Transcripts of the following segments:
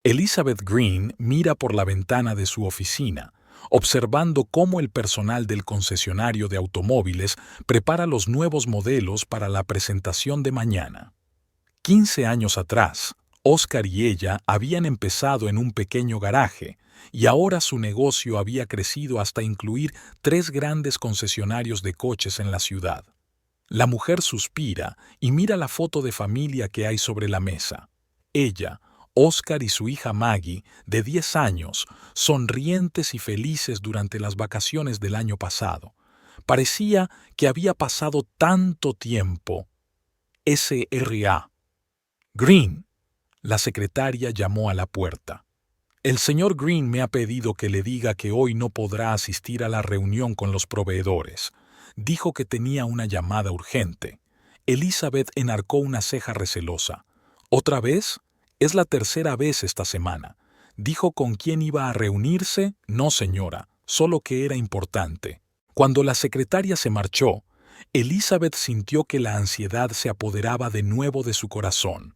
Elizabeth Green mira por la ventana de su oficina, observando cómo el personal del concesionario de automóviles prepara los nuevos modelos para la presentación de mañana. 15 años atrás, Oscar y ella habían empezado en un pequeño garaje, y ahora su negocio había crecido hasta incluir 3 grandes concesionarios de coches en la ciudad. La mujer suspira y mira la foto de familia que hay sobre la mesa. Ella, Oscar y su hija Maggie, de 10 años, sonrientes y felices durante las vacaciones del año pasado. Parecía que había pasado tanto tiempo. S.R.A. Green. La secretaria llamó a la puerta. El señor Green me ha pedido que le diga que hoy no podrá asistir a la reunión con los proveedores. Dijo que tenía una llamada urgente. Elizabeth enarcó una ceja recelosa. ¿Otra vez? Es la tercera vez esta semana. ¿Dijo con quién iba a reunirse? No, señora, solo que era importante. Cuando la secretaria se marchó, Elizabeth sintió que la ansiedad se apoderaba de nuevo de su corazón.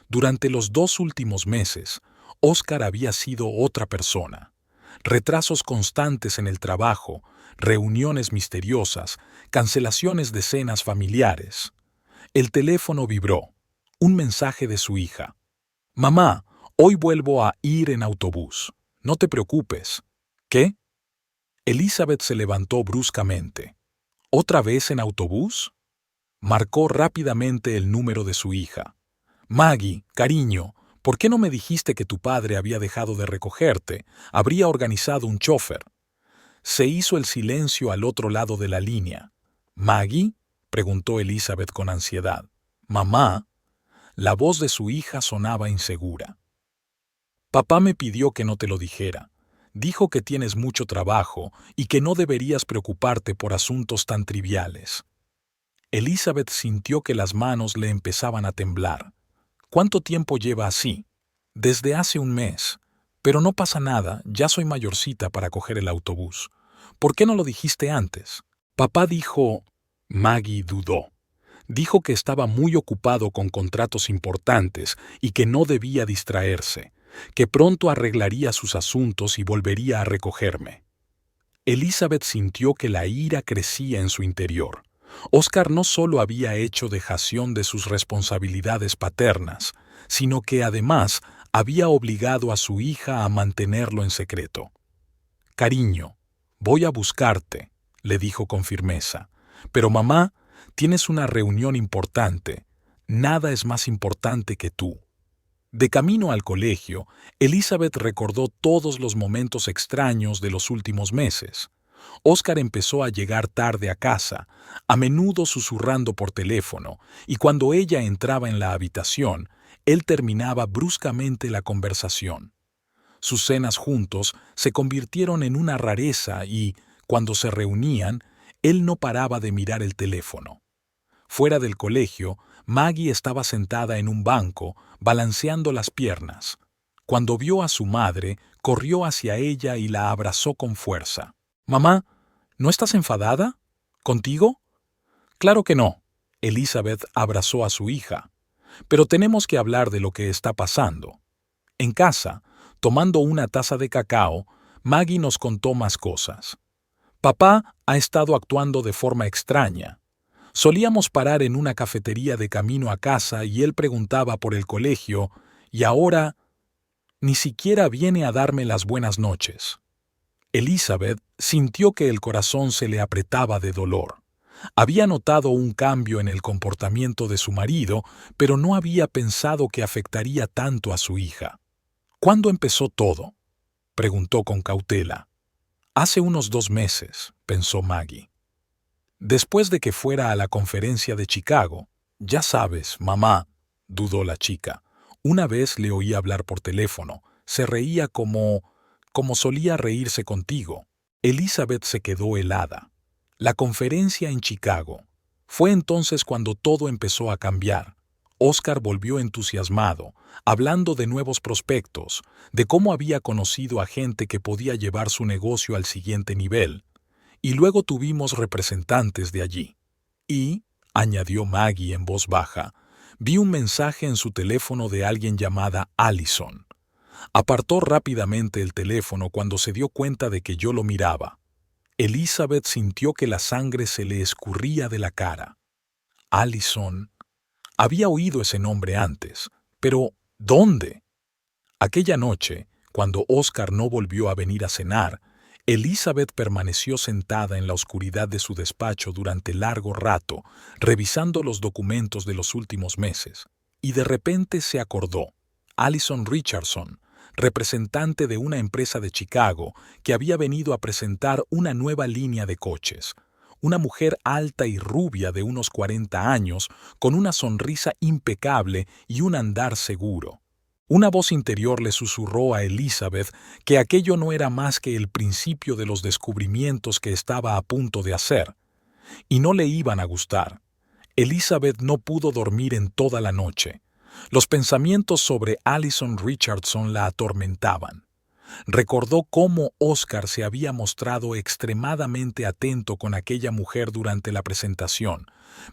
Durante los 2 últimos meses, Oscar había sido otra persona. Retrasos constantes en el trabajo, reuniones misteriosas, cancelaciones de cenas familiares. El teléfono vibró. Un mensaje de su hija. «Mamá, hoy vuelvo a ir en autobús. No te preocupes». ¿Qué? Elizabeth se levantó bruscamente. ¿Otra vez en autobús? Marcó rápidamente el número de su hija. «Maggie, cariño, ¿por qué no me dijiste que tu padre había dejado de recogerte? Habría organizado un chofer». Se hizo el silencio al otro lado de la línea. «¿Maggie?», preguntó Elizabeth con ansiedad. «Mamá». La voz de su hija sonaba insegura. «Papá me pidió que no te lo dijera. Dijo que tienes mucho trabajo y que no deberías preocuparte por asuntos tan triviales». Elizabeth sintió que las manos le empezaban a temblar. «¿Cuánto tiempo lleva así?» «Desde hace un mes. Pero no pasa nada, ya soy mayorcita para coger el autobús. ¿Por qué no lo dijiste antes?» «Papá dijo...». Maggie dudó. Dijo que estaba muy ocupado con contratos importantes y que no debía distraerse, que pronto arreglaría sus asuntos y volvería a recogerme. Elizabeth sintió que la ira crecía en su interior. Oscar no solo había hecho dejación de sus responsabilidades paternas, sino que además había obligado a su hija a mantenerlo en secreto. «Cariño, voy a buscarte», le dijo con firmeza. «Pero mamá, tienes una reunión importante. Nada es más importante que tú». De camino al colegio, Elizabeth recordó todos los momentos extraños de los últimos meses. Oscar empezó a llegar tarde a casa, a menudo susurrando por teléfono, y cuando ella entraba en la habitación, él terminaba bruscamente la conversación. Sus cenas juntos se convirtieron en una rareza y, cuando se reunían, él no paraba de mirar el teléfono. Fuera del colegio, Maggie estaba sentada en un banco, balanceando las piernas. Cuando vio a su madre, corrió hacia ella y la abrazó con fuerza. «Mamá, ¿no estás enfadada? ¿Contigo?» «Claro que no». Elizabeth abrazó a su hija. «Pero tenemos que hablar de lo que está pasando». En casa, tomando una taza de cacao, Maggie nos contó más cosas. «Papá ha estado actuando de forma extraña. Solíamos parar en una cafetería de camino a casa y él preguntaba por el colegio, y ahora ni siquiera viene a darme las buenas noches». Elizabeth sintió que el corazón se le apretaba de dolor. Había notado un cambio en el comportamiento de su marido, pero no había pensado que afectaría tanto a su hija. «¿Cuándo empezó todo?», preguntó con cautela. «Hace unos 2 meses», pensó Maggie. «Después de que fuera a la conferencia de Chicago». «Ya sabes, mamá», dudó la chica. «Una vez le oí hablar por teléfono. Se reía como solía reírse contigo». Elizabeth se quedó helada. La conferencia en Chicago. Fue entonces cuando todo empezó a cambiar. Oscar volvió entusiasmado, hablando de nuevos prospectos, de cómo había conocido a gente que podía llevar su negocio al siguiente nivel. Y luego tuvimos representantes de allí. Y, añadió Maggie en voz baja, vi un mensaje en su teléfono de alguien llamada Allison. Apartó rápidamente el teléfono cuando se dio cuenta de que yo lo miraba. Elizabeth sintió que la sangre se le escurría de la cara. Allison. Había oído ese nombre antes, pero ¿dónde? Aquella noche, cuando Oscar no volvió a venir a cenar, Elizabeth permaneció sentada en la oscuridad de su despacho durante largo rato, revisando los documentos de los últimos meses, y de repente se acordó. Allison Richardson, representante de una empresa de Chicago que había venido a presentar una nueva línea de coches. Una mujer alta y rubia de unos 40 años, con una sonrisa impecable y un andar seguro. Una voz interior le susurró a Elizabeth que aquello no era más que el principio de los descubrimientos que estaba a punto de hacer, y no le iban a gustar. Elizabeth no pudo dormir en toda la noche. Los pensamientos sobre Allison Richardson la atormentaban. Recordó cómo Oscar se había mostrado extremadamente atento con aquella mujer durante la presentación,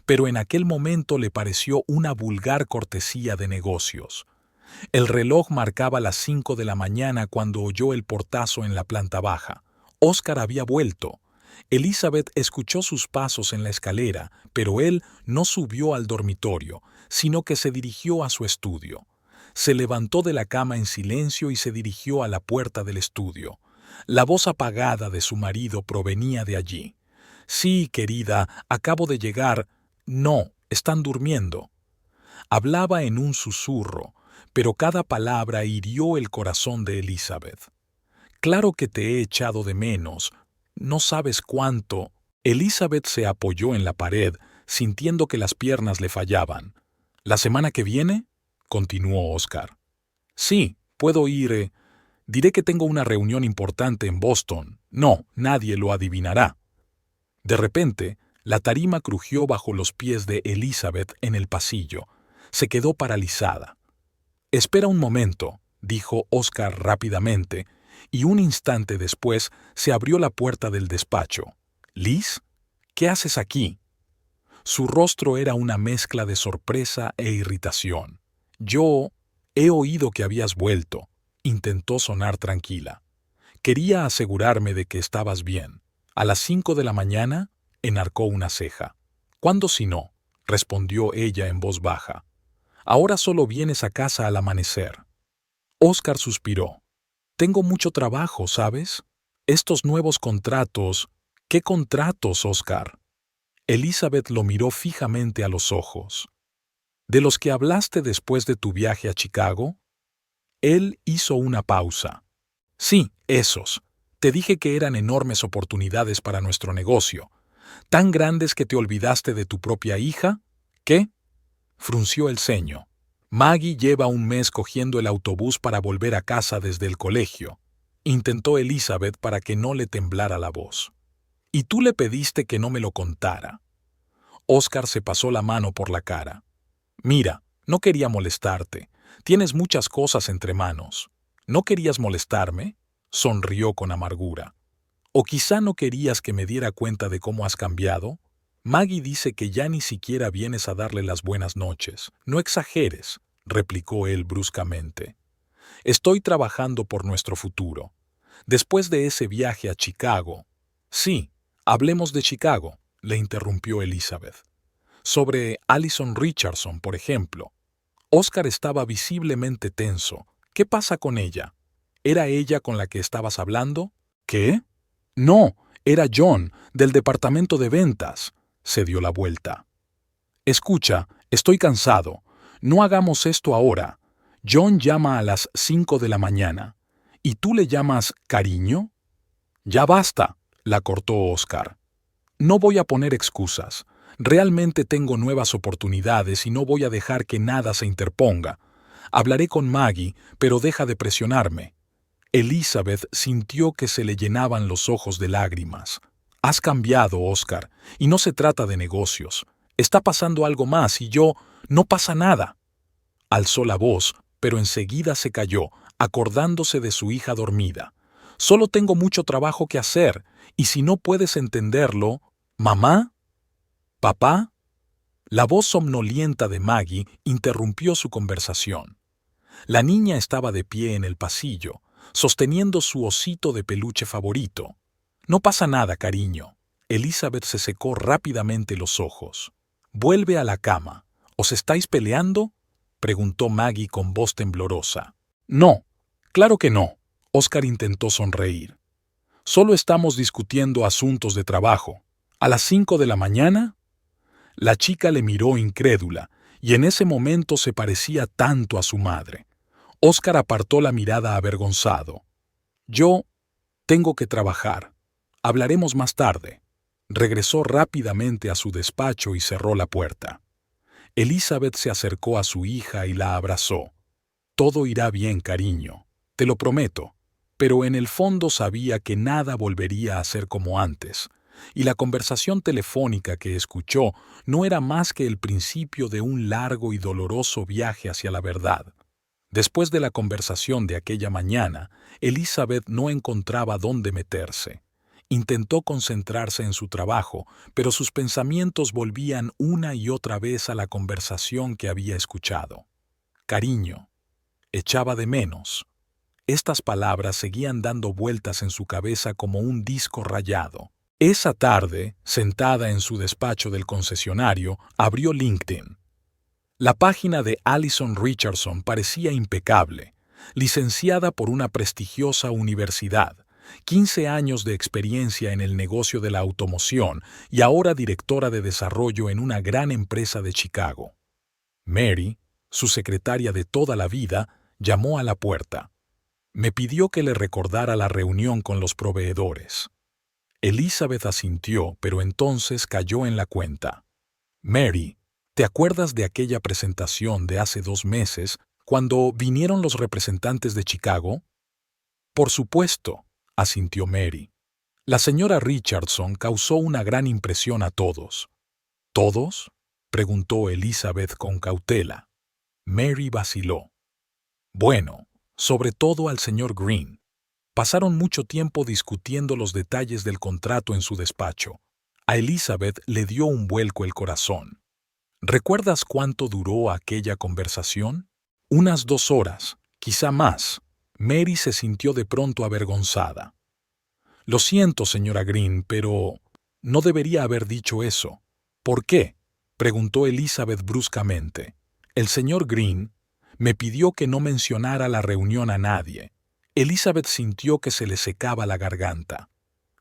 pero en aquel momento le pareció una vulgar cortesía de negocios. El reloj marcaba las 5 de la mañana cuando oyó el portazo en la planta baja. Oscar había vuelto. Elizabeth escuchó sus pasos en la escalera, pero él no subió al dormitorio, sino que se dirigió a su estudio. Se levantó de la cama en silencio y se dirigió a la puerta del estudio. La voz apagada de su marido provenía de allí. «Sí, querida, acabo de llegar». «No, están durmiendo». Hablaba en un susurro, pero cada palabra hirió el corazón de Elizabeth. «Claro que te he echado de menos. No sabes cuánto». Elizabeth se apoyó en la pared, sintiendo que las piernas le fallaban. «¿La semana que viene?», continuó Oscar. «Sí, puedo ir. Diré que tengo una reunión importante en Boston. No, nadie lo adivinará». De repente, la tarima crujió bajo los pies de Elizabeth en el pasillo. Se quedó paralizada. «Espera un momento», dijo Oscar rápidamente, y un instante después se abrió la puerta del despacho. «Liz, ¿qué haces aquí?». Su rostro era una mezcla de sorpresa e irritación. «Yo he oído que habías vuelto», intentó sonar tranquila. «Quería asegurarme de que estabas bien». «¿A las 5 de la mañana?», enarcó una ceja. «¿Cuándo si no?», respondió ella en voz baja. «Ahora solo vienes a casa al amanecer». Oscar suspiró. «Tengo mucho trabajo, ¿sabes? Estos nuevos contratos». «¿Qué contratos, Oscar?». Elizabeth lo miró fijamente a los ojos. «¿De los que hablaste después de tu viaje a Chicago?». Él hizo una pausa. «Sí, esos. Te dije que eran enormes oportunidades para nuestro negocio. ¿Tan grandes que te olvidaste de tu propia hija? ¿Qué?». Frunció el ceño. «Maggie lleva un mes cogiendo el autobús para volver a casa desde el colegio», intentó Elizabeth para que no le temblara la voz. «Y tú le pediste que no me lo contara». Oscar se pasó la mano por la cara. «Mira, no quería molestarte. Tienes muchas cosas entre manos». «¿No querías molestarme?», sonrió con amargura. «¿O quizá no querías que me diera cuenta de cómo has cambiado? Maggie dice que ya ni siquiera vienes a darle las buenas noches». «No exageres», replicó él bruscamente. «Estoy trabajando por nuestro futuro. Después de ese viaje a Chicago». «Sí, hablemos de Chicago», le interrumpió Elizabeth. «Sobre Allison Richardson, por ejemplo». Oscar estaba visiblemente tenso. «¿Qué pasa con ella? ¿Era ella con la que estabas hablando?». «¿Qué?». «No, era John, del departamento de ventas». Se dio la vuelta. «Escucha, estoy cansado. No hagamos esto ahora. John llama a las 5 de la mañana. ¿Y tú le llamas cariño?». «Ya basta», la cortó Oscar. «No voy a poner excusas. Realmente tengo nuevas oportunidades y no voy a dejar que nada se interponga. Hablaré con Maggie, pero deja de presionarme». Elizabeth sintió que se le llenaban los ojos de lágrimas. «Has cambiado, Oscar, y no se trata de negocios. Está pasando algo más y yo... no pasa nada». Alzó la voz, pero enseguida se calló, acordándose de su hija dormida. «Solo tengo mucho trabajo que hacer, y si no puedes entenderlo... ¿Mamá? ¿Papá?». La voz somnolienta de Maggie interrumpió su conversación. La niña estaba de pie en el pasillo, sosteniendo su osito de peluche favorito. No pasa nada, cariño. Elizabeth se secó rápidamente los ojos. Vuelve a la cama. ¿Os estáis peleando?, preguntó Maggie con voz temblorosa. No, claro que no. Oscar intentó sonreír. Solo estamos discutiendo asuntos de trabajo. ¿A las 5 de la mañana? La chica le miró incrédula, y en ese momento se parecía tanto a su madre. Oscar apartó la mirada avergonzado. Yo tengo que trabajar. Hablaremos más tarde. Regresó rápidamente a su despacho y cerró la puerta. Elizabeth se acercó a su hija y la abrazó. Todo irá bien, cariño, te lo prometo. Pero en el fondo sabía que nada volvería a ser como antes, y la conversación telefónica que escuchó no era más que el principio de un largo y doloroso viaje hacia la verdad. Después de la conversación de aquella mañana, Elizabeth no encontraba dónde meterse. Intentó concentrarse en su trabajo, pero sus pensamientos volvían una y otra vez a la conversación que había escuchado. Cariño, echaba de menos. Estas palabras seguían dando vueltas en su cabeza como un disco rayado. Esa tarde, sentada en su despacho del concesionario, abrió LinkedIn. La página de Allison Richardson parecía impecable. Licenciada por una prestigiosa universidad, 15 años de experiencia en el negocio de la automoción y ahora directora de desarrollo en una gran empresa de Chicago. Mary, su secretaria de toda la vida, llamó a la puerta. Me pidió que le recordara la reunión con los proveedores. Elizabeth asintió, pero entonces cayó en la cuenta. Mary, ¿te acuerdas de aquella presentación de hace 2 meses, cuando vinieron los representantes de Chicago? Por supuesto, asintió Mary. La señora Richardson causó una gran impresión a todos. ¿Todos?, preguntó Elizabeth con cautela. Mary vaciló. Bueno, sobre todo al señor Green. Pasaron mucho tiempo discutiendo los detalles del contrato en su despacho. A Elizabeth le dio un vuelco el corazón. ¿Recuerdas cuánto duró aquella conversación? Unas 2 horas, quizá más. Mary se sintió de pronto avergonzada. Lo siento, señora Green, pero no debería haber dicho eso. ¿Por qué?, preguntó Elizabeth bruscamente. El señor Green me pidió que no mencionara la reunión a nadie. Elizabeth sintió que se le secaba la garganta.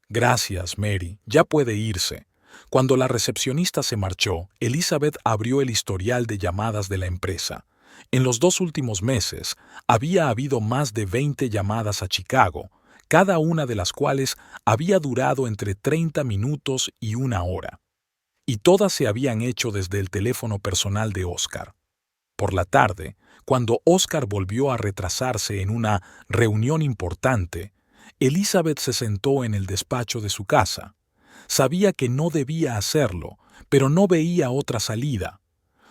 Gracias, Mary, ya puede irse. Cuando la recepcionista se marchó, Elizabeth abrió el historial de llamadas de la empresa. En los 2 últimos meses, había habido más de 20 llamadas a Chicago, cada una de las cuales había durado entre 30 minutos y 1 hora. Y todas se habían hecho desde el teléfono personal de Oscar. Por la tarde, cuando Oscar volvió a retrasarse en una reunión importante, Elizabeth se sentó en el despacho de su casa. Sabía que no debía hacerlo, pero no veía otra salida.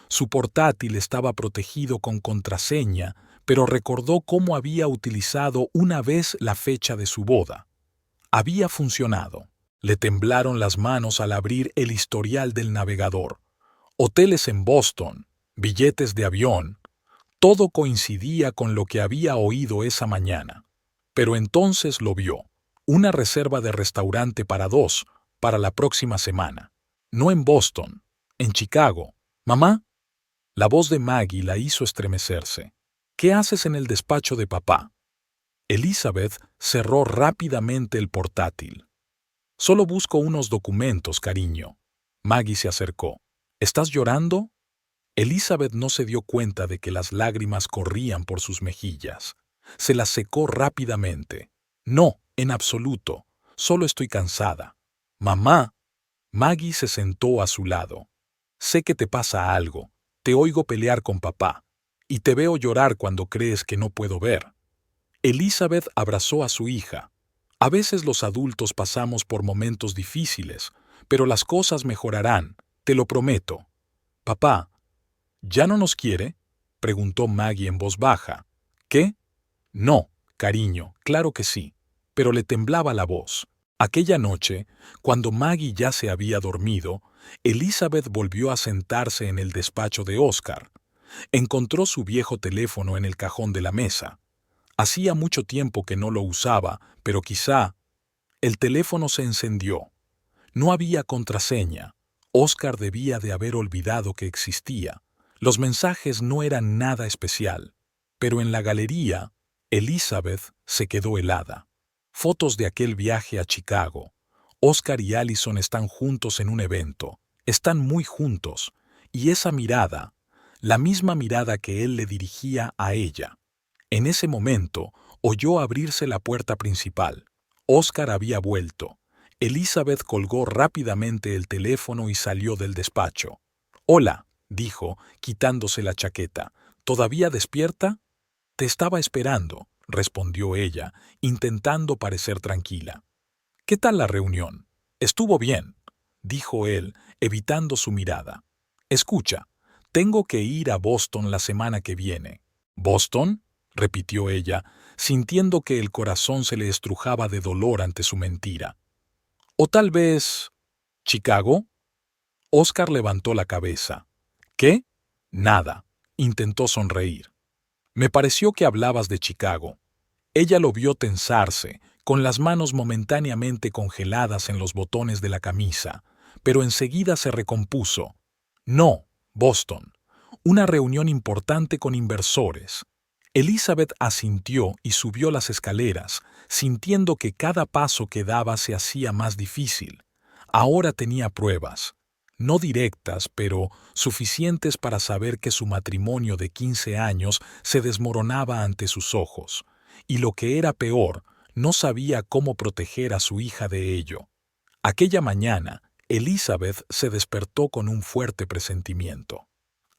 Su portátil estaba protegido con contraseña, pero recordó cómo había utilizado una vez la fecha de su boda. Había funcionado. Le temblaron las manos al abrir el historial del navegador. Hoteles en Boston, billetes de avión, todo coincidía con lo que había oído esa mañana. Pero entonces lo vio. Una reserva de restaurante para 2, para la próxima semana. No en Boston, en Chicago. ¿Mamá? La voz de Maggie la hizo estremecerse. ¿Qué haces en el despacho de papá? Elizabeth cerró rápidamente el portátil. Solo busco unos documentos, cariño. Maggie se acercó. ¿Estás llorando? Elizabeth no se dio cuenta de que las lágrimas corrían por sus mejillas. Se las secó rápidamente. No, en absoluto. Solo estoy cansada. Mamá. Maggie se sentó a su lado. Sé que te pasa algo. Te oigo pelear con papá. Y te veo llorar cuando crees que no puedo ver. Elizabeth abrazó a su hija. A veces los adultos pasamos por momentos difíciles, pero las cosas mejorarán, te lo prometo. Papá, ¿ya no nos quiere?, preguntó Maggie en voz baja. ¿Qué? No, cariño, claro que sí, pero le temblaba la voz. Aquella noche, cuando Maggie ya se había dormido, Elizabeth volvió a sentarse en el despacho de Oscar. Encontró su viejo teléfono en el cajón de la mesa. Hacía mucho tiempo que no lo usaba, pero quizá... El teléfono se encendió. No había contraseña. Oscar debía de haber olvidado que existía. Los mensajes no eran nada especial. Pero en la galería, Elizabeth se quedó helada. Fotos de aquel viaje a Chicago. Oscar y Allison están juntos en un evento. Están muy juntos. Y esa mirada, la misma mirada que él le dirigía a ella. En ese momento, oyó abrirse la puerta principal. Oscar había vuelto. Elizabeth colgó rápidamente el teléfono y salió del despacho. «Hola», dijo, quitándose la chaqueta. «¿Todavía despierta?» «Te estaba esperando», respondió ella, intentando parecer tranquila. «¿Qué tal la reunión?» «Estuvo bien», dijo él, evitando su mirada. «Escucha, tengo que ir a Boston la semana que viene». «¿Boston?», repitió ella, sintiendo que el corazón se le estrujaba de dolor ante su mentira. «O tal vez... ¿Chicago?» Oscar levantó la cabeza. «¿Qué?» «Nada», intentó sonreír. «Me pareció que hablabas de Chicago». Ella lo vio tensarse, con las manos momentáneamente congeladas en los botones de la camisa, pero enseguida se recompuso. «No, Boston. Una reunión importante con inversores». Elizabeth asintió y subió las escaleras, sintiendo que cada paso que daba se hacía más difícil. Ahora tenía pruebas, no directas, pero suficientes para saber que su matrimonio de 15 años se desmoronaba ante sus ojos, y lo que era peor, no sabía cómo proteger a su hija de ello. Aquella mañana, Elizabeth se despertó con un fuerte presentimiento.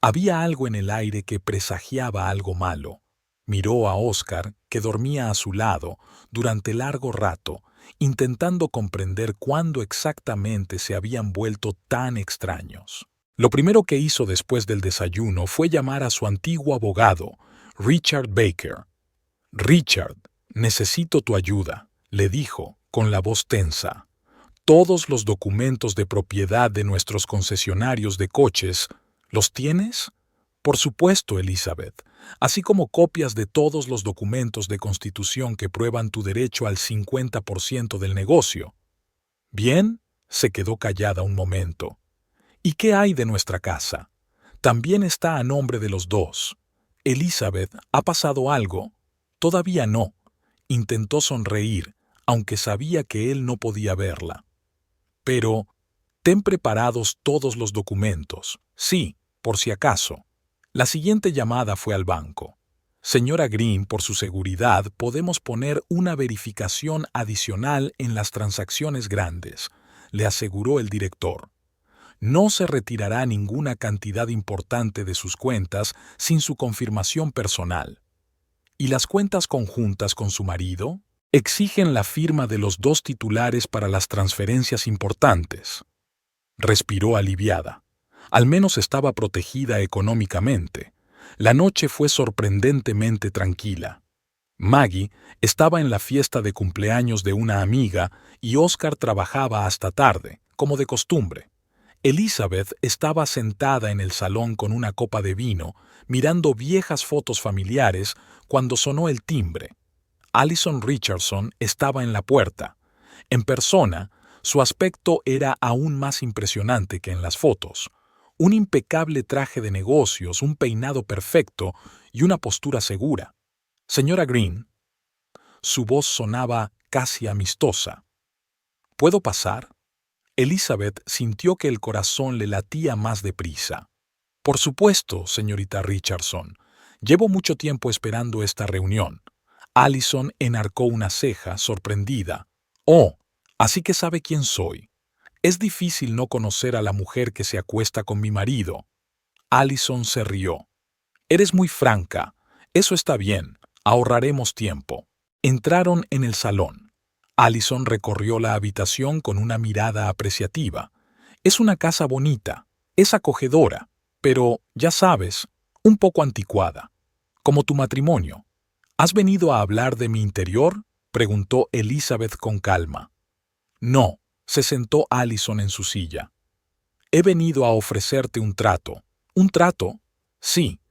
Había algo en el aire que presagiaba algo malo. Miró a Oscar, que dormía a su lado, durante largo rato, intentando comprender cuándo exactamente se habían vuelto tan extraños. Lo primero que hizo después del desayuno fue llamar a su antiguo abogado, Richard Baker. «Richard, necesito tu ayuda», le dijo, con la voz tensa. «Todos los documentos de propiedad de nuestros concesionarios de coches, ¿los tienes?» «Por supuesto, Elizabeth, así como copias de todos los documentos de constitución que prueban tu derecho al 50% del negocio». «Bien», se quedó callada un momento. «¿Y qué hay de nuestra casa? También está a nombre de los dos. Elizabeth, ¿ha pasado algo?» «Todavía no». Intentó sonreír, aunque sabía que él no podía verla. «Pero, ten preparados todos los documentos. Sí, por si acaso». La siguiente llamada fue al banco. «Señora Green, por su seguridad, podemos poner una verificación adicional en las transacciones grandes», le aseguró el director. «No se retirará ninguna cantidad importante de sus cuentas sin su confirmación personal». «¿Y las cuentas conjuntas con su marido?» «Exigen la firma de los dos titulares para las transferencias importantes». Respiró aliviada. Al menos estaba protegida económicamente. La noche fue sorprendentemente tranquila. Maggie estaba en la fiesta de cumpleaños de una amiga y Oscar trabajaba hasta tarde, como de costumbre. Elizabeth estaba sentada en el salón con una copa de vino, mirando viejas fotos familiares cuando sonó el timbre. Allison Richardson estaba en la puerta. En persona, su aspecto era aún más impresionante que en las fotos. Un impecable traje de negocios, un peinado perfecto y una postura segura. «Señora Green». Su voz sonaba casi amistosa. «¿Puedo pasar?» Elizabeth sintió que el corazón le latía más deprisa. «Por supuesto, señorita Richardson. Llevo mucho tiempo esperando esta reunión». Allison enarcó una ceja, sorprendida. «Oh, así que sabe quién soy. Es difícil no conocer a la mujer que se acuesta con mi marido». Allison se rió. «Eres muy franca. Eso está bien. Ahorraremos tiempo». Entraron en el salón. Allison recorrió la habitación con una mirada apreciativa. «Es una casa bonita. Es acogedora. Pero, ya sabes, un poco anticuada. Como tu matrimonio». «¿Has venido a hablar de mi interior?», preguntó Elizabeth con calma. «No», se sentó Allison en su silla. «He venido a ofrecerte un trato». «¿Un trato?» «Sí,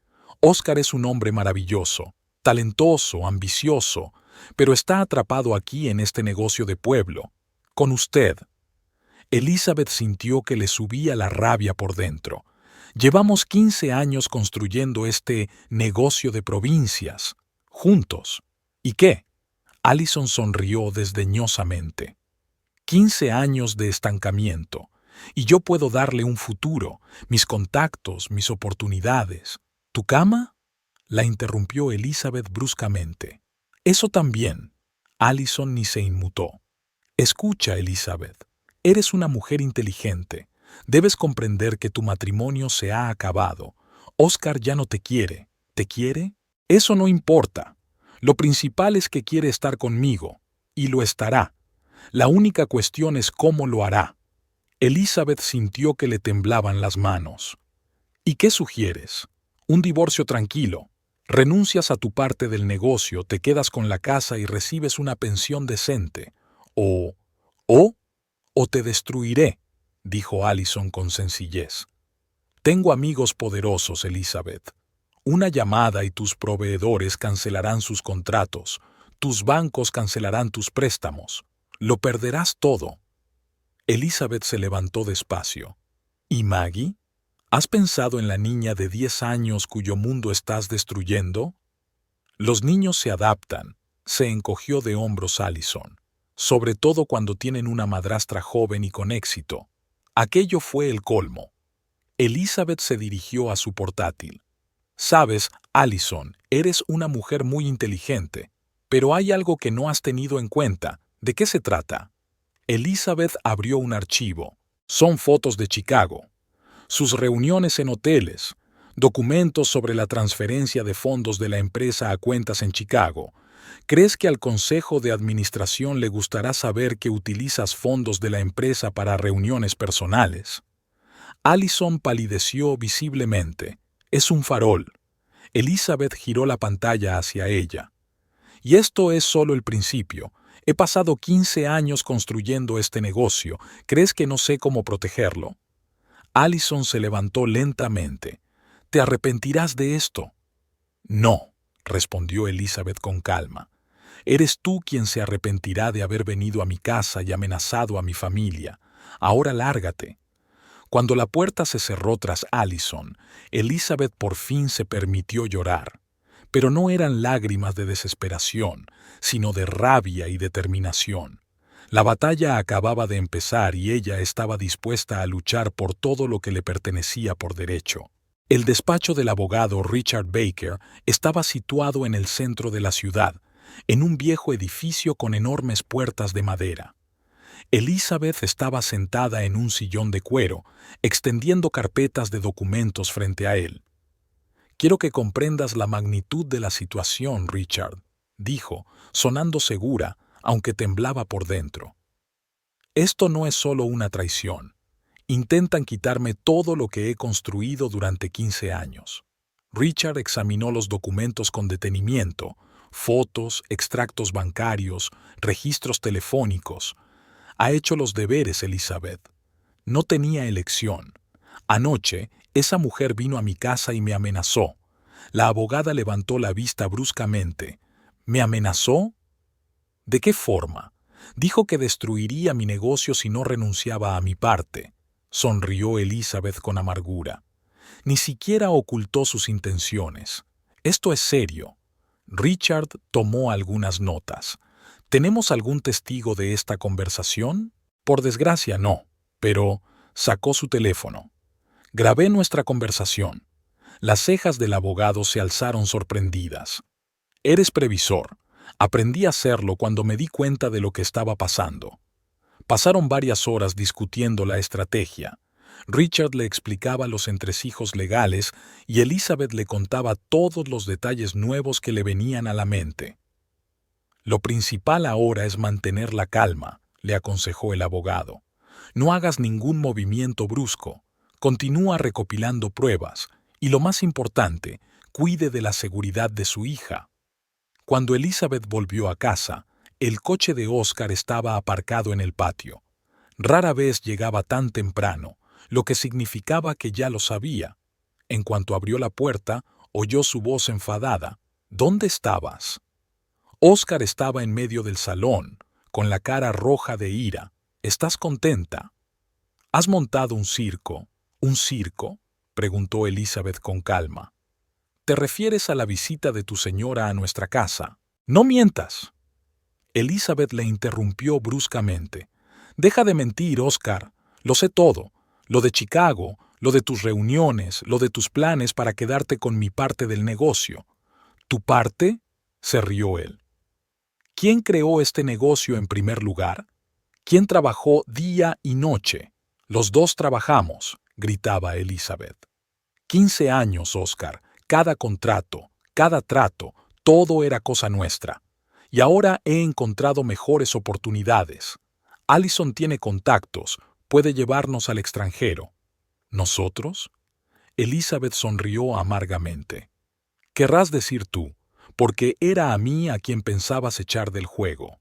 Oscar es un hombre maravilloso, talentoso, ambicioso, pero está atrapado aquí en este negocio de pueblo, con usted. Elizabeth sintió que le subía la rabia por dentro. Llevamos 15 años construyendo este negocio de provincias, juntos. ¿Y qué? Allison sonrió desdeñosamente. 15 años de estancamiento, y yo puedo darle un futuro, mis contactos, mis oportunidades. ¿Tu cama? La interrumpió Elizabeth bruscamente. Eso también. Allison ni se inmutó. Escucha, Elizabeth. Eres una mujer inteligente. Debes comprender que tu matrimonio se ha acabado. Oscar ya no te quiere. ¿Te quiere? Eso no importa. Lo principal es que quiere estar conmigo, y lo estará. La única cuestión es cómo lo hará. Elizabeth sintió que le temblaban las manos. ¿Y qué sugieres? Un divorcio tranquilo. Renuncias a tu parte del negocio, te quedas con la casa y recibes una pensión decente. O te destruiré, dijo Allison con sencillez. Tengo amigos poderosos, Elizabeth. Una llamada y tus proveedores cancelarán sus contratos, tus bancos cancelarán tus préstamos. Lo perderás todo. Elizabeth se levantó despacio. ¿Y Maggie? ¿Has pensado en la niña de 10 años cuyo mundo estás destruyendo? Los niños se adaptan, se encogió de hombros Allison, sobre todo cuando tienen una madrastra joven y con éxito. Aquello fue el colmo. Elizabeth se dirigió a su portátil. Sabes, Allison, eres una mujer muy inteligente, pero hay algo que no has tenido en cuenta. ¿De qué se trata? Elizabeth abrió un archivo. Son fotos de Chicago, sus reuniones en hoteles, documentos sobre la transferencia de fondos de la empresa a cuentas en Chicago. ¿Crees que al Consejo de Administración le gustará saber que utilizas fondos de la empresa para reuniones personales? Allison palideció visiblemente. Es un farol. Elizabeth giró la pantalla hacia ella. Y esto es solo el principio. He pasado 15 años construyendo este negocio. ¿Crees que no sé cómo protegerlo? Allison se levantó lentamente. ¿Te arrepentirás de esto? No, respondió Elizabeth con calma. Eres tú quien se arrepentirá de haber venido a mi casa y amenazado a mi familia. Ahora lárgate. Cuando la puerta se cerró tras Allison, Elizabeth por fin se permitió llorar. Pero no eran lágrimas de desesperación, sino de rabia y determinación. La batalla acababa de empezar y ella estaba dispuesta a luchar por todo lo que le pertenecía por derecho. El despacho del abogado Richard Baker estaba situado en el centro de la ciudad, en un viejo edificio con enormes puertas de madera. Elizabeth estaba sentada en un sillón de cuero, extendiendo carpetas de documentos frente a él. «Quiero que comprendas la magnitud de la situación, Richard», dijo, sonando segura, aunque temblaba por dentro. «Esto no es solo una traición. Intentan quitarme todo lo que he construido durante 15 años». Richard examinó los documentos con detenimiento, fotos, extractos bancarios, registros telefónicos. «Ha hecho los deberes, Elizabeth. No tenía elección. Anoche, esa mujer vino a mi casa y me amenazó». La abogada levantó la vista bruscamente. «¿Me amenazó? ¿De qué forma?» «Dijo que destruiría mi negocio si no renunciaba a mi parte», sonrió Elizabeth con amargura. Ni siquiera ocultó sus intenciones. «Esto es serio». Richard tomó algunas notas. «¿Tenemos algún testigo de esta conversación?» «Por desgracia, no, pero…» Sacó su teléfono. «Grabé nuestra conversación». Las cejas del abogado se alzaron sorprendidas. «Eres previsor. Aprendí a hacerlo cuando me di cuenta de lo que estaba pasando». Pasaron varias horas discutiendo la estrategia. Richard le explicaba los entresijos legales y Elizabeth le contaba todos los detalles nuevos que le venían a la mente. «Lo principal ahora es mantener la calma», le aconsejó el abogado. «No hagas ningún movimiento brusco. Continúa recopilando pruebas y, lo más importante, cuide de la seguridad de su hija». Cuando Elizabeth volvió a casa, el coche de Oscar estaba aparcado en el patio. Rara vez llegaba tan temprano, lo que significaba que ya lo sabía. En cuanto abrió la puerta, oyó su voz enfadada. ¿Dónde estabas? Oscar estaba en medio del salón, con la cara roja de ira. ¿Estás contenta? ¿Has montado un circo? ¿Un circo?, preguntó Elizabeth con calma. ¿Te refieres a la visita de tu señora a nuestra casa? ¡No mientas! Elizabeth le interrumpió bruscamente. Deja de mentir, Oscar. Lo sé todo. Lo de Chicago, lo de tus reuniones, lo de tus planes para quedarte con mi parte del negocio. ¿Tu parte?, se rió él. ¿Quién creó este negocio en primer lugar? ¿Quién trabajó día y noche? Los dos trabajamos, gritaba Elizabeth. 15 años, Oscar. Cada contrato, cada trato, todo era cosa nuestra. Y ahora he encontrado mejores oportunidades. Allison tiene contactos, puede llevarnos al extranjero. ¿Nosotros? Elizabeth sonrió amargamente. Querrás decir tú, porque era a mí a quien pensabas echar del juego.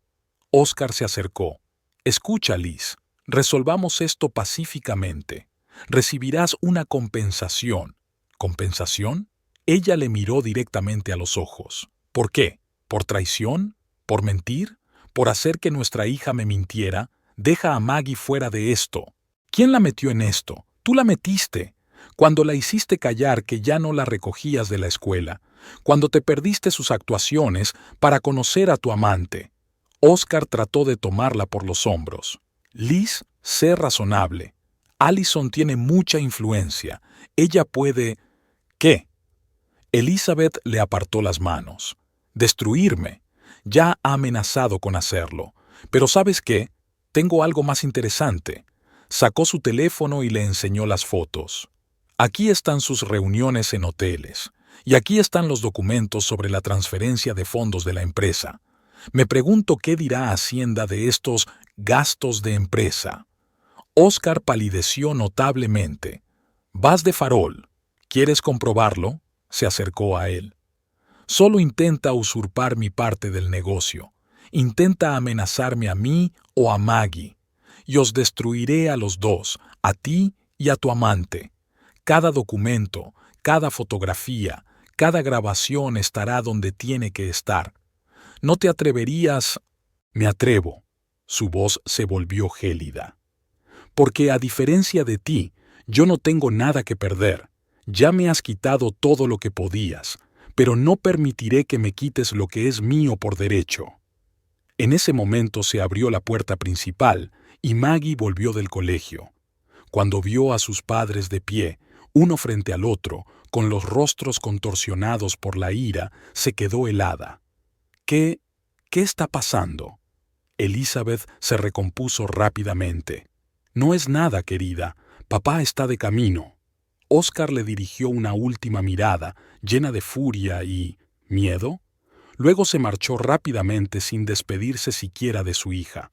Oscar se acercó. Escucha, Liz, resolvamos esto pacíficamente. Recibirás una compensación. ¿Compensación? Ella le miró directamente a los ojos. ¿Por qué? ¿Por traición? ¿Por mentir? ¿Por hacer que nuestra hija me mintiera? Deja a Maggie fuera de esto. ¿Quién la metió en esto? Tú la metiste. Cuando la hiciste callar que ya no la recogías de la escuela. Cuando te perdiste sus actuaciones para conocer a tu amante. Oscar trató de tomarla por los hombros. Liz, sé razonable. Allison tiene mucha influencia. Ella puede... ¿Qué? Elizabeth le apartó las manos. Destruirme. Ya ha amenazado con hacerlo. Pero ¿sabes qué? Tengo algo más interesante. Sacó su teléfono y le enseñó las fotos. Aquí están sus reuniones en hoteles. Y aquí están los documentos sobre la transferencia de fondos de la empresa. Me pregunto qué dirá Hacienda de estos gastos de empresa. Oscar palideció notablemente. Vas de farol. ¿Quieres comprobarlo? Se acercó a él. Solo intenta usurpar mi parte del negocio. Intenta amenazarme a mí o a Maggie. Y os destruiré a los dos, a ti y a tu amante. Cada documento, cada fotografía, cada grabación estará donde tiene que estar. ¿No te atreverías? Me atrevo. Su voz se volvió gélida. Porque a diferencia de ti, yo no tengo nada que perder. Ya me has quitado todo lo que podías, pero no permitiré que me quites lo que es mío por derecho. En ese momento se abrió la puerta principal y Maggie volvió del colegio. Cuando vio a sus padres de pie, uno frente al otro, con los rostros contorsionados por la ira, se quedó helada. ¿Qué está pasando? Elizabeth se recompuso rápidamente. No es nada, querida. Papá está de camino. Oscar le dirigió una última mirada, llena de furia y... ¿miedo? Luego se marchó rápidamente sin despedirse siquiera de su hija.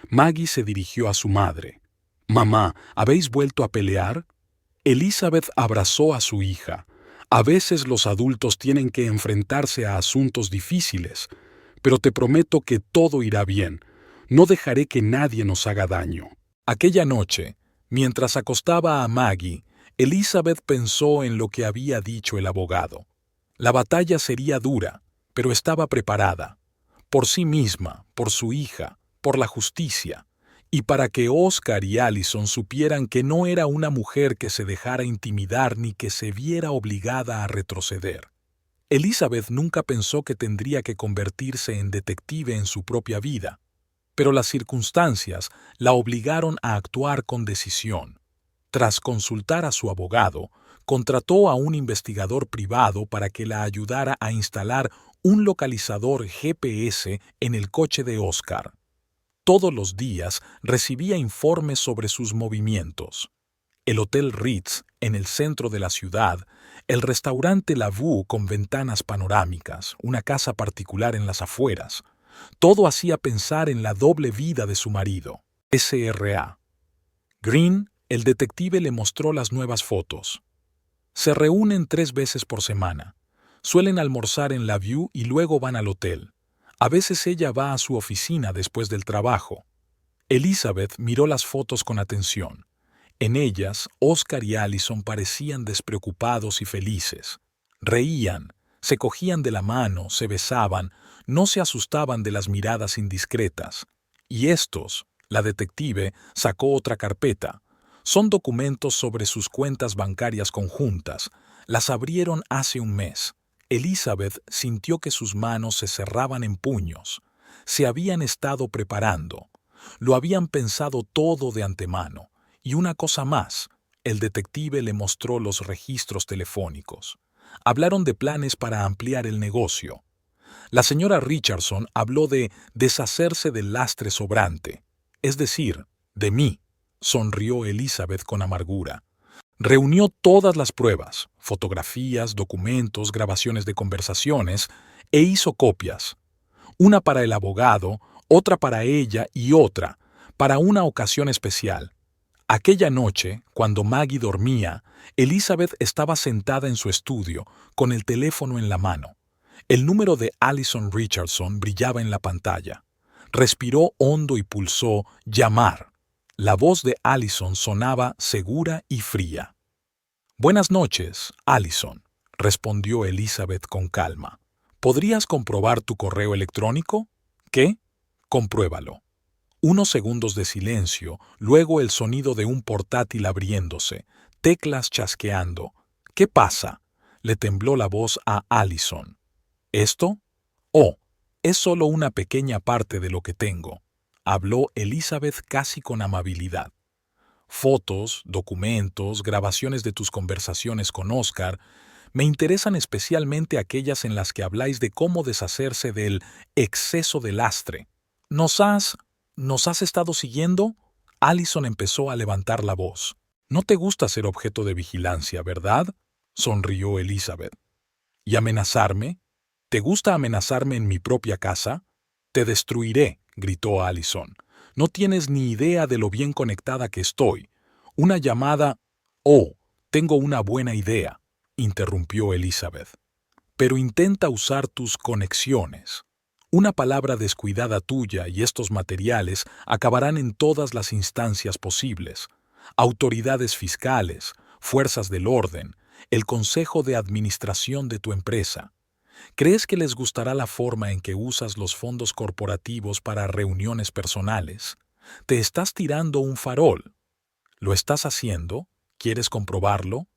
Maggie se dirigió a su madre. «Mamá, ¿habéis vuelto a pelear?» Elizabeth abrazó a su hija. A veces los adultos tienen que enfrentarse a asuntos difíciles, pero te prometo que todo irá bien. No dejaré que nadie nos haga daño. Aquella noche, mientras acostaba a Maggie, Elizabeth pensó en lo que había dicho el abogado. La batalla sería dura, pero estaba preparada. Por sí misma, por su hija, por la justicia, y para que Oscar y Allison supieran que no era una mujer que se dejara intimidar ni que se viera obligada a retroceder. Elizabeth nunca pensó que tendría que convertirse en detective en su propia vida, pero las circunstancias la obligaron a actuar con decisión. Tras consultar a su abogado, contrató a un investigador privado para que la ayudara a instalar un localizador GPS en el coche de Oscar. Todos los días recibía informes sobre sus movimientos. El Hotel Ritz, en el centro de la ciudad, el restaurante La Vue con ventanas panorámicas, una casa particular en las afueras. Todo hacía pensar en la doble vida de su marido. S.R.A. Green, el detective, le mostró las nuevas fotos. Se reúnen 3 veces por semana. Suelen almorzar en La Vue y luego van al hotel. A veces ella va a su oficina después del trabajo. Elizabeth miró las fotos con atención. En ellas, Oscar y Allison parecían despreocupados y felices. Reían, se cogían de la mano, se besaban, no se asustaban de las miradas indiscretas. Y estos, la detective, sacó otra carpeta. Son documentos sobre sus cuentas bancarias conjuntas. Las abrieron hace un mes. Elizabeth sintió que sus manos se cerraban en puños. Se habían estado preparando. Lo habían pensado todo de antemano. Y una cosa más, el detective le mostró los registros telefónicos. Hablaron de planes para ampliar el negocio. La señora Richardson habló de deshacerse del lastre sobrante, es decir, de mí, sonrió Elizabeth con amargura. Reunió todas las pruebas, fotografías, documentos, grabaciones de conversaciones, e hizo copias. Una para el abogado, otra para ella y otra, para una ocasión especial. Aquella noche, cuando Maggie dormía, Elizabeth estaba sentada en su estudio, con el teléfono en la mano. El número de Allison Richardson brillaba en la pantalla. Respiró hondo y pulsó «llamar». La voz de Allison sonaba segura y fría. «Buenas noches, Allison», respondió Elizabeth con calma. «¿Podrías comprobar tu correo electrónico?» «¿Qué?» «Compruébalo». Unos segundos de silencio, luego el sonido de un portátil abriéndose, teclas chasqueando. «¿Qué pasa?» le tembló la voz a Allison. «¿Esto? Oh, es solo una pequeña parte de lo que tengo», habló Elizabeth casi con amabilidad. «Fotos, documentos, grabaciones de tus conversaciones con Oscar. Me interesan especialmente aquellas en las que habláis de cómo deshacerse del exceso de lastre. ¿Nos has estado siguiendo?» Allison empezó a levantar la voz. «No te gusta ser objeto de vigilancia, ¿verdad?», sonrió Elizabeth. «¿Y amenazarme? ¿Te gusta amenazarme en mi propia casa?» «Te destruiré», gritó Allison. «No tienes ni idea de lo bien conectada que estoy. Una llamada...» «Oh, tengo una buena idea», interrumpió Elizabeth. «Pero intenta usar tus conexiones. Una palabra descuidada tuya y estos materiales acabarán en todas las instancias posibles. Autoridades fiscales, fuerzas del orden, el consejo de administración de tu empresa. ¿Crees que les gustará la forma en que usas los fondos corporativos para reuniones personales? Te estás tirando un farol. ¿Lo estás haciendo? ¿Quieres comprobarlo?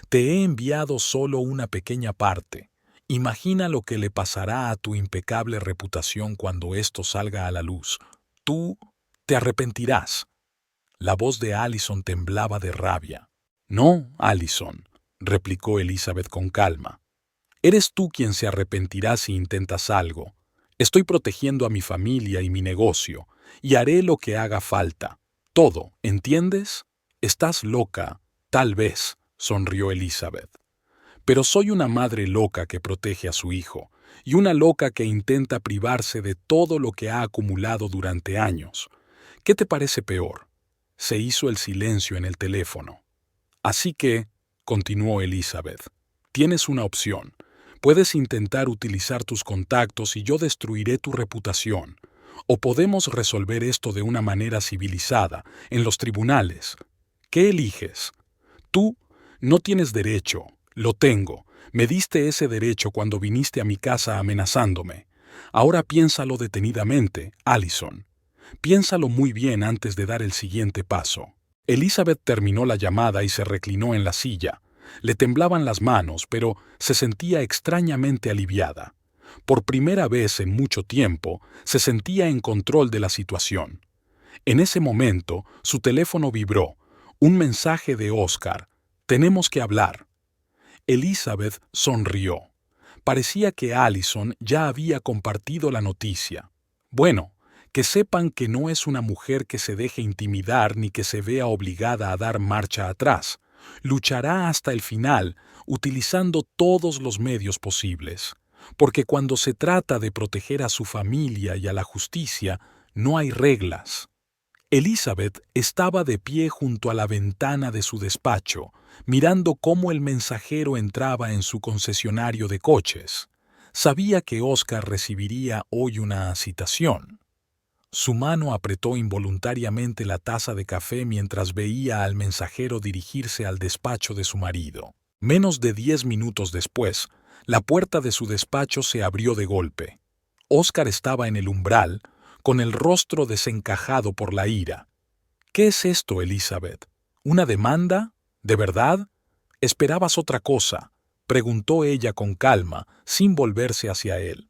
Te he enviado solo una pequeña parte. Imagina lo que le pasará a tu impecable reputación cuando esto salga a la luz. Tú te arrepentirás». La voz de Allison temblaba de rabia. «No, Allison», replicó Elizabeth con calma. «Eres tú quien se arrepentirá si intentas algo. Estoy protegiendo a mi familia y mi negocio, y haré lo que haga falta. Todo, ¿entiendes? Estás loca, tal vez», sonrió Elizabeth. «Pero soy una madre loca que protege a su hijo, y una loca que intenta privarse de todo lo que ha acumulado durante años. ¿Qué te parece peor?». Se hizo el silencio en el teléfono. «Así que», continuó Elizabeth, «tienes una opción. Puedes intentar utilizar tus contactos y yo destruiré tu reputación. O podemos resolver esto de una manera civilizada, en los tribunales. ¿Qué eliges? Tú no tienes derecho. Lo tengo. Me diste ese derecho cuando viniste a mi casa amenazándome. Ahora piénsalo detenidamente, Allison. Piénsalo muy bien antes de dar el siguiente paso». Elizabeth terminó la llamada y se reclinó en la silla. Le temblaban las manos, pero se sentía extrañamente aliviada. Por primera vez en mucho tiempo, se sentía en control de la situación. En ese momento, su teléfono vibró. Un mensaje de Oscar. «Tenemos que hablar». Elizabeth sonrió. Parecía que Allison ya había compartido la noticia. «Bueno, que sepan que no es una mujer que se deje intimidar ni que se vea obligada a dar marcha atrás. Luchará hasta el final, utilizando todos los medios posibles. Porque cuando se trata de proteger a su familia y a la justicia, no hay reglas». Elizabeth estaba de pie junto a la ventana de su despacho, mirando cómo el mensajero entraba en su concesionario de coches. Sabía que Oscar recibiría hoy una citación. Su mano apretó involuntariamente la taza de café mientras veía al mensajero dirigirse al despacho de su marido. Menos de 10 minutos después, La puerta de su despacho se abrió de golpe. Oscar estaba en el umbral, con el rostro desencajado por la ira. «¿Qué es esto, Elizabeth? ¿Una demanda? ¿De verdad? ¿Esperabas otra cosa?», preguntó ella con calma, sin volverse hacia él.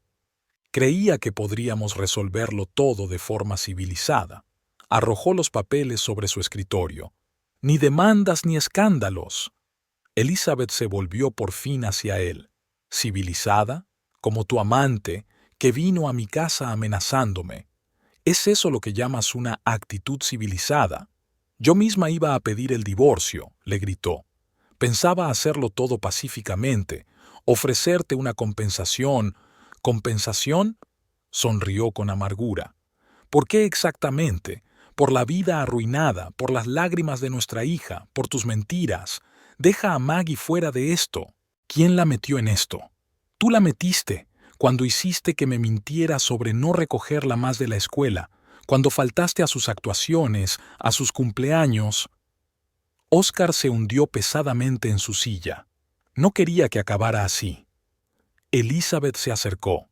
Creía que podríamos resolverlo todo de forma civilizada. Arrojó los papeles sobre su escritorio. «Ni demandas ni escándalos». Elizabeth se volvió por fin hacia él. «¿Civilizada? Como tu amante, que vino a mi casa amenazándome. ¿Es eso lo que llamas una actitud civilizada? Yo misma iba a pedir el divorcio», le gritó. «Pensaba hacerlo todo pacíficamente, ofrecerte una compensación». «¿Compensación?», sonrió con amargura. «¿Por qué exactamente? Por la vida arruinada, por las lágrimas de nuestra hija, por tus mentiras. Deja a Maggie fuera de esto». «¿Quién la metió en esto?». «Tú la metiste, cuando hiciste que me mintiera sobre no recogerla más de la escuela, cuando faltaste a sus actuaciones, a sus cumpleaños». Oscar se hundió pesadamente en su silla. No quería que acabara así. Elizabeth se acercó.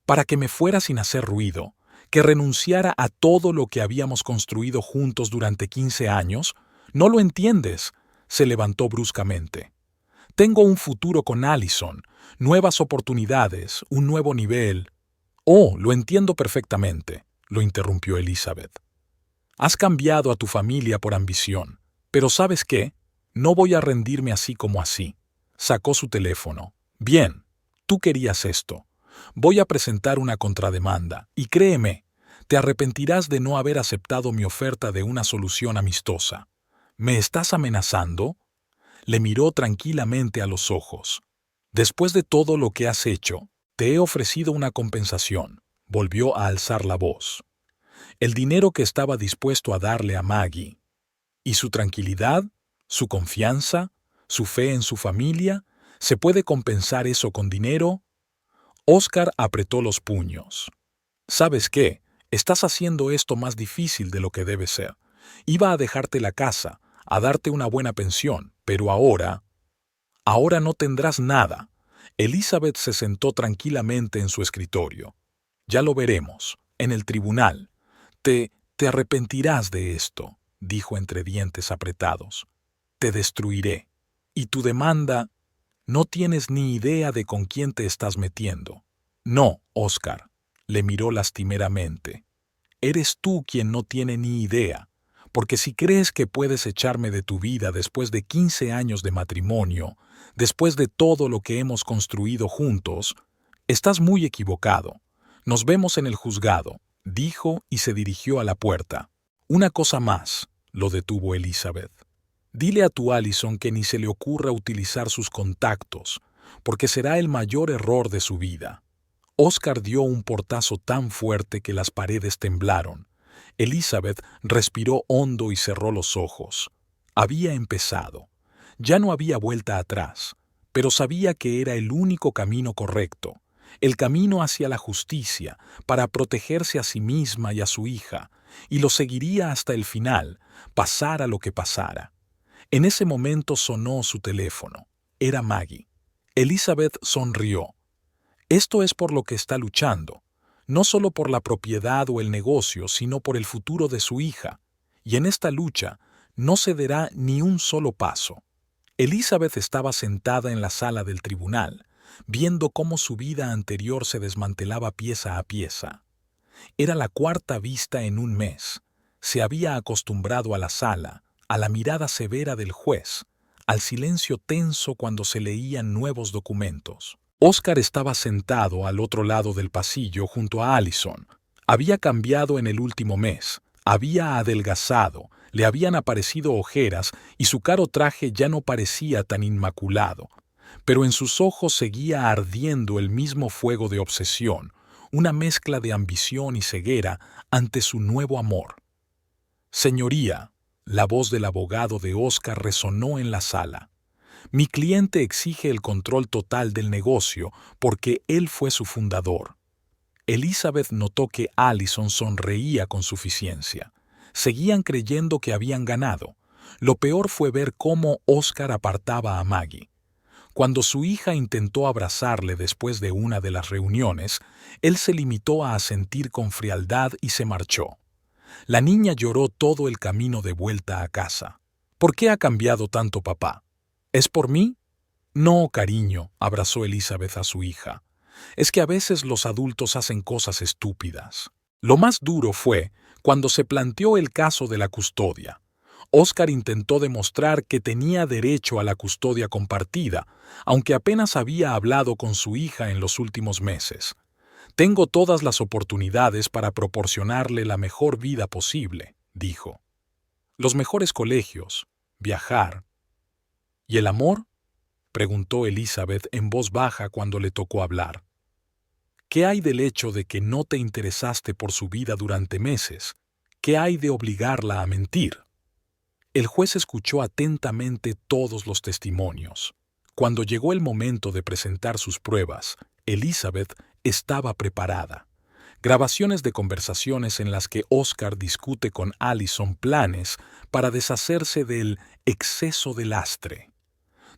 «Para que me fuera sin hacer ruido, que renunciara a todo lo que habíamos construido juntos durante 15 años, ¿no lo entiendes?», se levantó bruscamente. «Tengo un futuro con Allison, nuevas oportunidades, un nuevo nivel». «Oh, lo entiendo perfectamente», lo interrumpió Elizabeth. «Has cambiado a tu familia por ambición, pero ¿sabes qué? No voy a rendirme así como así». Sacó su teléfono. «Bien, tú querías esto. Voy a presentar una contrademanda, y créeme, te arrepentirás de no haber aceptado mi oferta de una solución amistosa». «¿Me estás amenazando?». Le miró tranquilamente a los ojos. «Después de todo lo que has hecho, te he ofrecido una compensación», volvió a alzar la voz. «El dinero que estaba dispuesto a darle a Maggie. ¿Y su tranquilidad? ¿Su confianza? ¿Su fe en su familia? ¿Se puede compensar eso con dinero?». Oscar apretó los puños. «¿Sabes qué? Estás haciendo esto más difícil de lo que debe ser. Iba a dejarte la casa, a darte una buena pensión, pero ahora no tendrás nada». Elizabeth se sentó tranquilamente en su escritorio. «Ya lo veremos, en el tribunal. Te arrepentirás de esto», dijo entre dientes apretados. «Te destruiré. Y tu demanda, no tienes ni idea de con quién te estás metiendo». «No, Oscar», le miró lastimeramente. «Eres tú quien no tiene ni idea, porque si crees que puedes echarme de tu vida después de 15 años de matrimonio, después de todo lo que hemos construido juntos, estás muy equivocado. Nos vemos en el juzgado», dijo y se dirigió a la puerta. «Una cosa más», lo detuvo Elizabeth. «Dile a tu Allison que ni se le ocurra utilizar sus contactos, porque será el mayor error de su vida». Oscar dio un portazo tan fuerte que las paredes temblaron. Elizabeth respiró hondo y cerró los ojos. Había empezado. Ya no había vuelta atrás, pero sabía que era el único camino correcto, el camino hacia la justicia, para protegerse a sí misma y a su hija, y lo seguiría hasta el final, pasara lo que pasara. En ese momento sonó su teléfono. Era Maggie. Elizabeth sonrió. Esto es por lo que está luchando, no solo por la propiedad o el negocio, sino por el futuro de su hija, y en esta lucha no cederá ni un solo paso. Elizabeth estaba sentada en la sala del tribunal, viendo cómo su vida anterior se desmantelaba pieza a pieza. Era la cuarta vista en un mes. Se había acostumbrado a la sala, a la mirada severa del juez, al silencio tenso cuando se leían nuevos documentos. Oscar estaba sentado al otro lado del pasillo junto a Allison. Había cambiado en el último mes, había adelgazado, le habían aparecido ojeras y su caro traje ya no parecía tan inmaculado. Pero en sus ojos seguía ardiendo el mismo fuego de obsesión, una mezcla de ambición y ceguera ante su nuevo amor. «Señoría», la voz del abogado de Oscar resonó en la sala. «Mi cliente exige el control total del negocio porque él fue su fundador». Elizabeth notó que Allison sonreía con suficiencia. Seguían creyendo que habían ganado. Lo peor fue ver cómo Oscar apartaba a Maggie. Cuando su hija intentó abrazarle después de una de las reuniones, él se limitó a asentir con frialdad y se marchó. La niña lloró todo el camino de vuelta a casa. ¿Por qué ha cambiado tanto papá? ¿Es por mí? No, cariño, abrazó Elizabeth a su hija. Es que a veces los adultos hacen cosas estúpidas. Lo más duro fue cuando se planteó el caso de la custodia. Oscar intentó demostrar que tenía derecho a la custodia compartida, aunque apenas había hablado con su hija en los últimos meses. Tengo todas las oportunidades para proporcionarle la mejor vida posible, dijo. Los mejores colegios, viajar. ¿Y el amor? Preguntó Elizabeth en voz baja cuando le tocó hablar. ¿Qué hay del hecho de que no te interesaste por su vida durante meses? ¿Qué hay de obligarla a mentir? El juez escuchó atentamente todos los testimonios. Cuando llegó el momento de presentar sus pruebas, Elizabeth estaba preparada. Grabaciones de conversaciones en las que Oscar discute con Allison planes para deshacerse del exceso de lastre.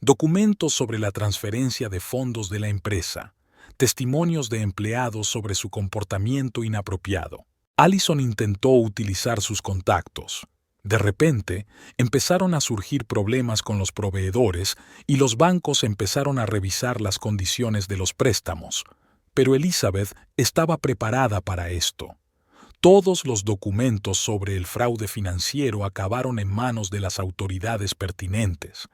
Documentos sobre la transferencia de fondos de la empresa. Testimonios de empleados sobre su comportamiento inapropiado. Allison intentó utilizar sus contactos. De repente, empezaron a surgir problemas con los proveedores y los bancos empezaron a revisar las condiciones de los préstamos. Pero Elizabeth estaba preparada para esto. Todos los documentos sobre el fraude financiero acabaron en manos de las autoridades pertinentes.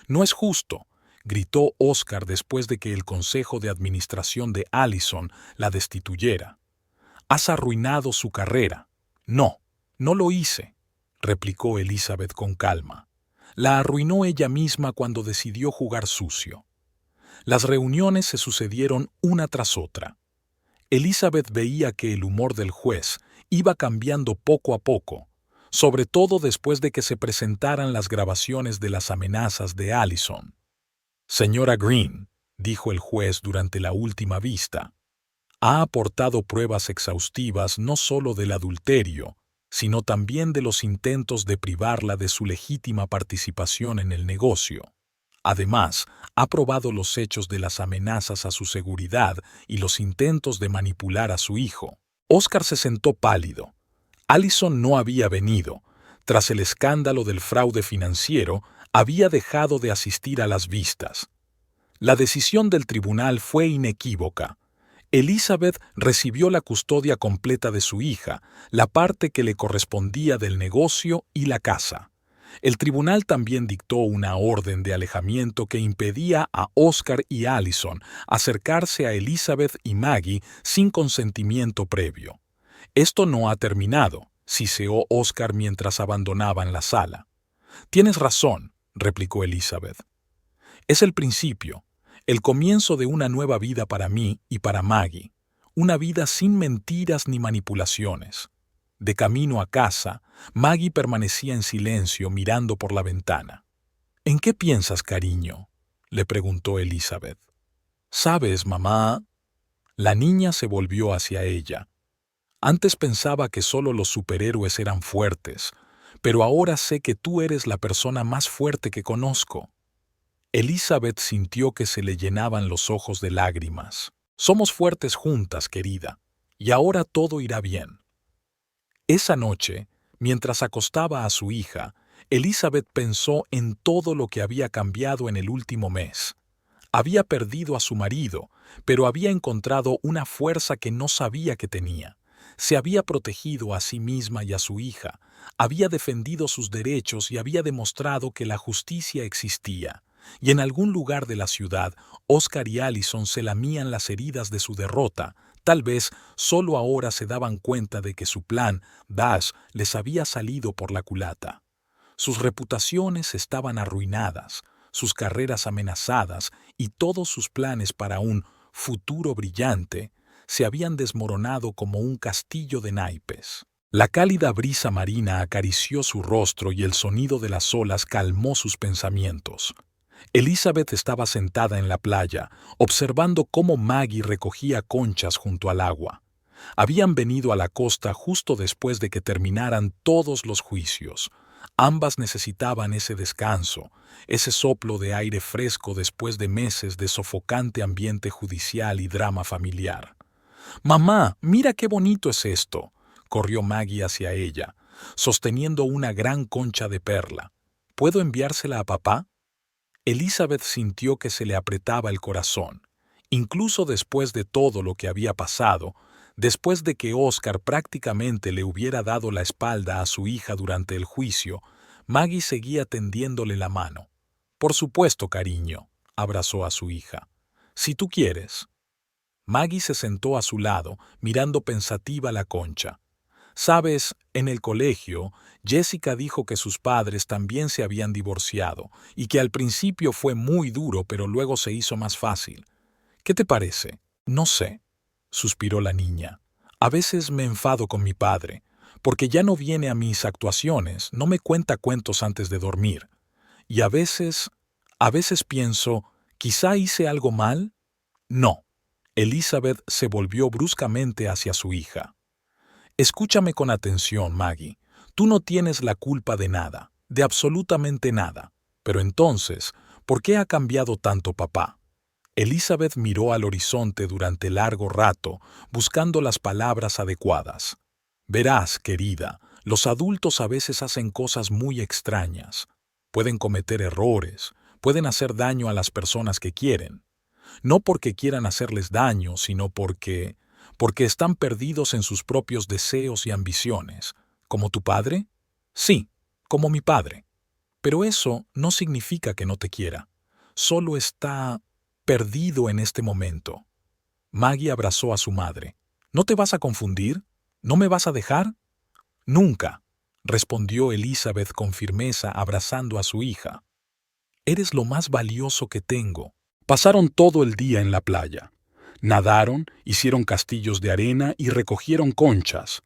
No es justo, gritó Oscar después de que el consejo de administración de Allison la destituyera. Has arruinado su carrera. No, no lo hice, replicó Elizabeth con calma. La arruinó ella misma cuando decidió jugar sucio. Las reuniones se sucedieron una tras otra. Elizabeth veía que el humor del juez iba cambiando poco a poco, sobre todo después de que se presentaran las grabaciones de las amenazas de Allison. Señora Green, dijo el juez durante la última vista, ha aportado pruebas exhaustivas no solo del adulterio, sino también de los intentos de privarla de su legítima participación en el negocio. Además, ha probado los hechos de las amenazas a su seguridad y los intentos de manipular a su hijo. Oscar se sentó pálido. Allison no había venido. Tras el escándalo del fraude financiero, había dejado de asistir a las vistas. La decisión del tribunal fue inequívoca. Elizabeth recibió la custodia completa de su hija, la parte que le correspondía del negocio y la casa. El tribunal también dictó una orden de alejamiento que impedía a Oscar y Allison acercarse a Elizabeth y Maggie sin consentimiento previo. Esto no ha terminado, siseó Oscar mientras abandonaban la sala. Tienes razón, replicó Elizabeth. Es el principio. El comienzo de una nueva vida para mí y para Maggie, una vida sin mentiras ni manipulaciones. De camino a casa, Maggie permanecía en silencio mirando por la ventana. ¿En qué piensas, cariño?, le preguntó Elizabeth. ¿Sabes, mamá? La niña se volvió hacia ella. Antes pensaba que solo los superhéroes eran fuertes, pero ahora sé que tú eres la persona más fuerte que conozco. Elizabeth sintió que se le llenaban los ojos de lágrimas. Somos fuertes juntas, querida, y ahora todo irá bien. Esa noche, mientras acostaba a su hija, Elizabeth pensó en todo lo que había cambiado en el último mes. Había perdido a su marido, pero había encontrado una fuerza que no sabía que tenía. Se había protegido a sí misma y a su hija, había defendido sus derechos y había demostrado que la justicia existía. Y en algún lugar de la ciudad, Oscar y Allison se lamían las heridas de su derrota. Tal vez solo ahora se daban cuenta de que su plan, Dash, les había salido por la culata. Sus reputaciones estaban arruinadas, sus carreras amenazadas y todos sus planes para un futuro brillante se habían desmoronado como un castillo de naipes. La cálida brisa marina acarició su rostro y el sonido de las olas calmó sus pensamientos. Elizabeth estaba sentada en la playa, observando cómo Maggie recogía conchas junto al agua. Habían venido a la costa justo después de que terminaran todos los juicios. Ambas necesitaban ese descanso, ese soplo de aire fresco después de meses de sofocante ambiente judicial y drama familiar. «Mamá, mira qué bonito es esto», corrió Maggie hacia ella, sosteniendo una gran concha de perla. «¿Puedo enviársela a papá?» Elizabeth sintió que se le apretaba el corazón. Incluso después de todo lo que había pasado, después de que Oscar prácticamente le hubiera dado la espalda a su hija durante el juicio, Maggie seguía tendiéndole la mano. «Por supuesto, cariño», abrazó a su hija. «Si tú quieres». Maggie se sentó a su lado, mirando pensativa la concha. «Sabes, en el colegio, Jessica dijo que sus padres también se habían divorciado y que al principio fue muy duro, pero luego se hizo más fácil. ¿Qué te parece?» «No sé», suspiró la niña. «A veces me enfado con mi padre, porque ya no viene a mis actuaciones, no me cuenta cuentos antes de dormir. Y a veces pienso, ¿quizá hice algo mal?» «No». Elizabeth se volvió bruscamente hacia su hija. «Escúchame con atención, Maggie. Tú no tienes la culpa de nada, de absolutamente nada. Pero entonces, ¿por qué ha cambiado tanto papá?» Elizabeth miró al horizonte durante largo rato, buscando las palabras adecuadas. «Verás, querida, los adultos a veces hacen cosas muy extrañas. Pueden cometer errores, pueden hacer daño a las personas que quieren. No porque quieran hacerles daño, sino porque están perdidos en sus propios deseos y ambiciones. ¿Como tu padre? Sí, como mi padre. Pero eso no significa que no te quiera. Solo está perdido en este momento». Maggie abrazó a su madre. «¿No te vas a confundir? ¿No me vas a dejar?» «Nunca», respondió Elizabeth con firmeza, abrazando a su hija. «Eres lo más valioso que tengo». Pasaron todo el día en la playa. Nadaron, hicieron castillos de arena y recogieron conchas.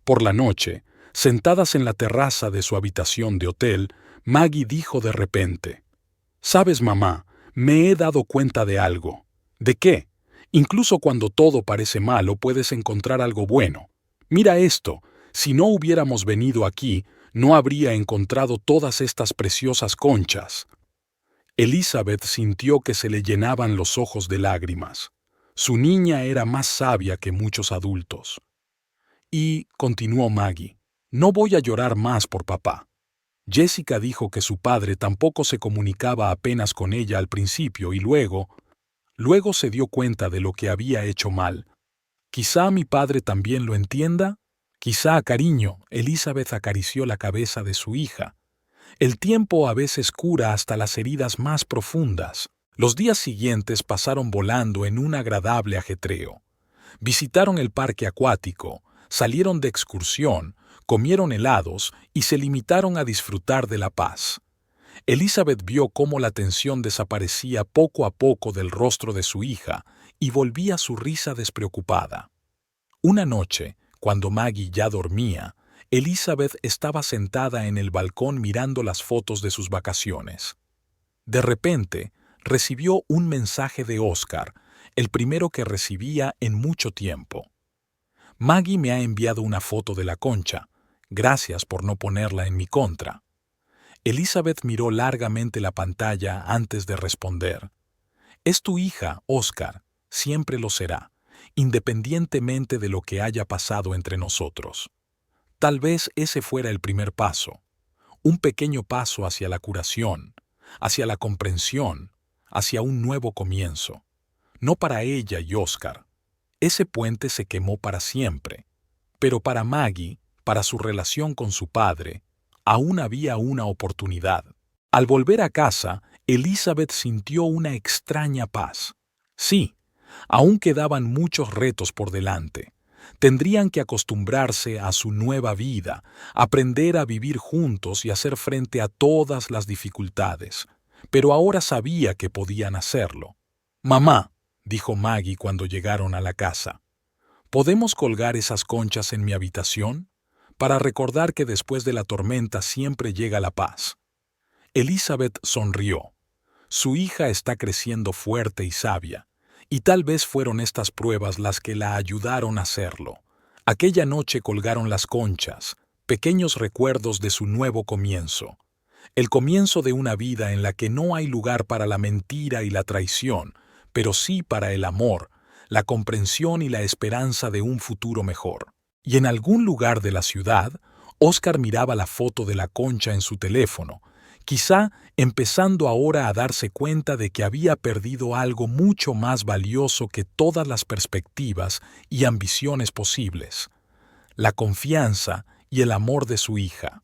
Por la noche, sentadas en la terraza de su habitación de hotel, Maggie dijo de repente: «¿Sabes, mamá? Me he dado cuenta de algo». «¿De qué?» «Incluso cuando todo parece malo, puedes encontrar algo bueno. Mira esto. Si no hubiéramos venido aquí, no habría encontrado todas estas preciosas conchas». Elizabeth sintió que se le llenaban los ojos de lágrimas. Su niña era más sabia que muchos adultos. «Y», continuó Maggie, «no voy a llorar más por papá». Jessica dijo que su padre tampoco se comunicaba apenas con ella al principio y luego se dio cuenta de lo que había hecho mal. «Quizá mi padre también lo entienda». «Quizá, cariño», Elizabeth acarició la cabeza de su hija. «El tiempo a veces cura hasta las heridas más profundas». Los días siguientes pasaron volando en un agradable ajetreo. Visitaron el parque acuático, salieron de excursión, comieron helados y se limitaron a disfrutar de la paz. Elizabeth vio cómo la tensión desaparecía poco a poco del rostro de su hija y volvía su risa despreocupada. Una noche, cuando Maggie ya dormía, Elizabeth estaba sentada en el balcón mirando las fotos de sus vacaciones. De repente, recibió un mensaje de Oscar, el primero que recibía en mucho tiempo. «Maggie me ha enviado una foto de la concha. Gracias por no ponerla en mi contra». Elizabeth miró largamente la pantalla antes de responder. «Es tu hija, Oscar. Siempre lo será, independientemente de lo que haya pasado entre nosotros». Tal vez ese fuera el primer paso, un pequeño paso hacia la curación, hacia la comprensión, hacia un nuevo comienzo. No para ella y Oscar. Ese puente se quemó para siempre. Pero para Maggie, para su relación con su padre, aún había una oportunidad. Al volver a casa, Elizabeth sintió una extraña paz. Sí, aún quedaban muchos retos por delante. Tendrían que acostumbrarse a su nueva vida, aprender a vivir juntos y hacer frente a todas las dificultades. Pero ahora sabía que podían hacerlo. «Mamá», dijo Maggie cuando llegaron a la casa, «¿podemos colgar esas conchas en mi habitación? Para recordar que después de la tormenta siempre llega la paz». Elizabeth sonrió. Su hija está creciendo fuerte y sabia, y tal vez fueron estas pruebas las que la ayudaron a hacerlo. Aquella noche colgaron las conchas, pequeños recuerdos de su nuevo comienzo. El comienzo de una vida en la que no hay lugar para la mentira y la traición, pero sí para el amor, la comprensión y la esperanza de un futuro mejor. Y en algún lugar de la ciudad, Oscar miraba la foto de la Concha en su teléfono, quizá empezando ahora a darse cuenta de que había perdido algo mucho más valioso que todas las perspectivas y ambiciones posibles: la confianza y el amor de su hija.